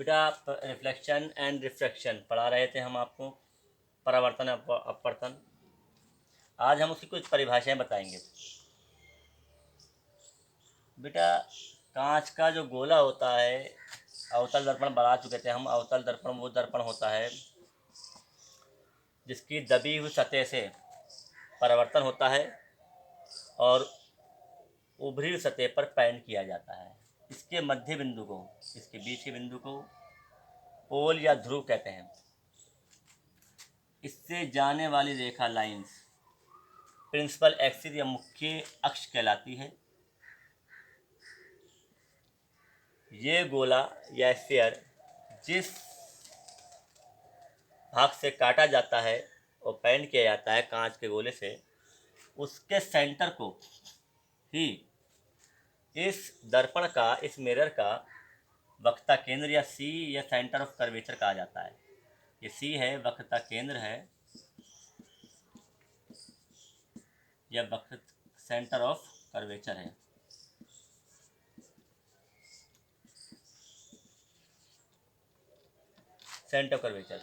बेटा reflection and refraction पढ़ा रहे थे हम आपको, परावर्तन अपवर्तन। आज हम उसकी कुछ परिभाषाएं बताएंगे। बेटा कांच का जो गोला होता है, अवतल दर्पण बढ़ा चुके थे हम। अवतल दर्पण वो दर्पण होता है जिसकी दबी हुई सतह से परावर्तन होता है और उभरी हुई सतह पर पेंट किया जाता है। इसके मध्य बिंदु को, इसके बीच के बिंदु को पोल या ध्रुव कहते हैं। इससे जाने वाली रेखा लाइंस प्रिंसिपल एक्सिस या मुख्य अक्ष कहलाती है। ये गोला या स्फीयर जिस भाग से काटा जाता है और पेंट किया जाता है कांच के गोले से, उसके सेंटर को ही इस दर्पण का, इस मिरर का वक्रता केंद्र या सी या सेंटर ऑफ कर्वेचर कहा जाता है। ये सी है, वक्रता केंद्र है, या वक्र सेंटर ऑफ कर्वेचर है। Centre of curvature.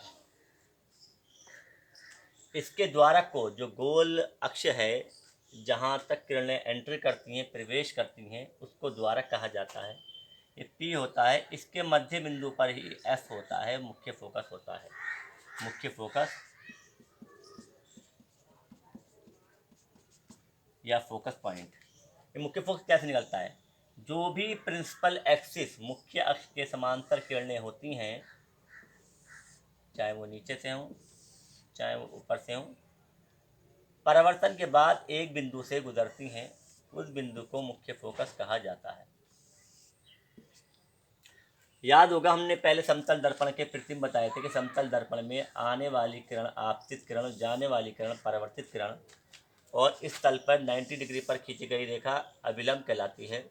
इसके द्वारक को, जो गोल अक्ष है जहाँ तक किरणें एंट्री करती हैं, प्रवेश करती हैं, उसको द्वारक कहा जाता है। ये पी होता है। इसके मध्य बिंदु पर ही एफ होता है, मुख्य फोकस होता है। मुख्य फोकस या फोकस पॉइंट। ये मुख्य फोकस कैसे निकलता है? जो भी प्रिंसिपल एक्सिस, मुख्य अक्ष के समांतर किरणें होती हैं, चाहे वो नीचे से हों चाहे वो ऊपर से हों, परावर्तन के बाद एक बिंदु से गुजरती हैं, उस बिंदु को मुख्य फोकस कहा जाता है। याद होगा हमने पहले समतल दर्पण के प्रतिबिंब बताए थे कि समतल दर्पण में आने वाली किरण आपतित किरण, जाने वाली किरण परावर्तित किरण, और इस तल पर 90 डिग्री पर खींची गई रेखा अभिलंब कहलाती है।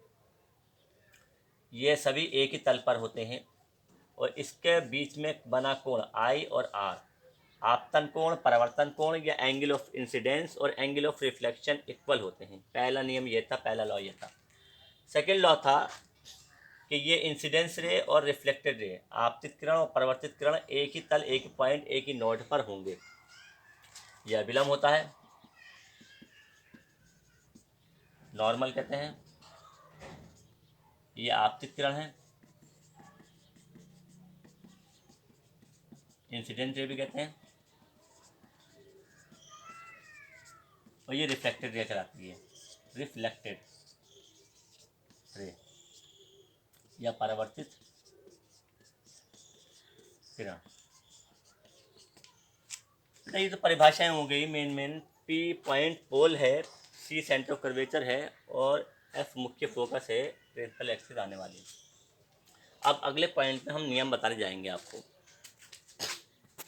ये सभी एक ही तल पर होते हैं और इसके बीच में बना कोण आई और आर, आपतन कोण, परावर्तन कोण या एंगल ऑफ इंसिडेंस और एंगल ऑफ रिफ्लेक्शन इक्वल होते हैं। पहला नियम ये था, पहला लॉ ये था। सेकेंड लॉ था कि ये इंसिडेंस रे और रिफ्लेक्टेड रे, आपतित किरण और परावर्तित किरण एक ही तल, एक ही पॉइंट, एक ही नोड पर होंगे। यह अभिलंब होता है, नॉर्मल कहते हैं। ये आपतित किरण है, इंसिडेंट रे भी कहते हैं, और ये रिफ्लेक्टेड रे कहलाती है, रिफ्लेक्टेड रे या परावर्तित किरण। ये तो परिभाषाएं हो गई मेन। पी पॉइंट पोल है, सी सेंटर ऑफ कर्वेचर है और एफ मुख्य फोकस है, प्रिंसिपल एक्सिस आने वाली। अब अगले पॉइंट में हम नियम बताने जाएंगे आपको।